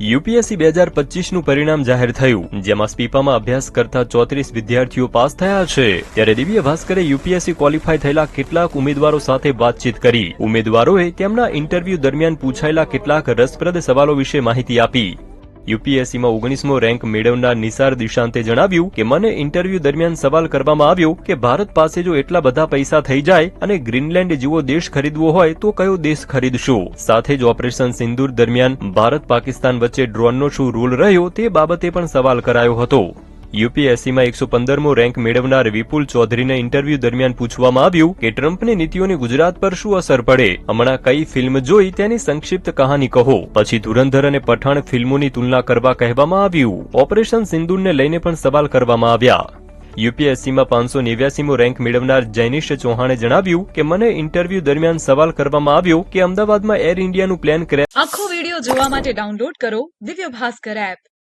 UPSC 2025નું પરિણામ જાહેર થયું, જેમાં સ્પીપામાં અભ્યાસ કરતા 34 વિદ્યાર્થીઓ પાસ થયા છે. ત્યારે દિવ્ય ભાસ્કરે યુપીએસસી ક્વોલિફાય થયેલા કેટલાક ઉમેદવારો સાથે વાતચીત કરી. ઉમેદવારોએ તેમના ઇન્ટરવ્યુ દરમિયાન પૂછાયેલા કેટલાક રસપ્રદ સવાલો વિશે માહિતી આપી. યુપીએસસીમાં 19મો રેન્ક મેળવનાર નિસાર દિશાંતે જણાવ્યું કે મને ઇન્ટરવ્યુ દરમિયાન સવાલ કરવામાં આવ્યો કે ભારત પાસે જો એટલા બધા પૈસા થઈ જાય અને ગ્રીનલેન્ડ જેવો દેશ ખરીદવો હોય તો કયો દેશ ખરીદશો. સાથે જ ઓપરેશન સિંદૂર દરમિયાન ભારત પાકિસ્તાન વચ્ચે ડ્રોનનો શું રોલ રહ્યો તે બાબતે પણ સવાલ કરાયો હતો. યુપીએસસીમાં 115મો રેન્ક મેળવનાર વિપુલ ચૌધરીને ઇન્ટરવ્યુ દરમિયાન પૂછવામાં આવ્યું કે ટ્રમ્પની નીતિઓની ગુજરાત પર શું અસર પડે, હમણાં કઈ ફિલ્મ જોઈ તેની સંક્ષિપ્ત કહાની કહો. પછી ધુરંધર અને પઠાણ ફિલ્મોની તુલના કરવા કહેવામાં આવ્યું. ઓપરેશન સિંદૂરને લઈને પણ સવાલ કરવામાં આવ્યા. યુપીએસસીમાં 589મો રેન્ક મેળવનાર જૈનિશ ચૌહાણે જણાવ્યું કે મને ઇન્ટરવ્યુ દરમિયાન સવાલ કરવામાં આવ્યો કે અમદાવાદમાં એર ઇન્ડિયાનું પ્લેન ક્રેશ. આખો વિડિયો જોવા માટે ડાઉનલોડ કરો દિવ્ય ભાસ્કર એપ.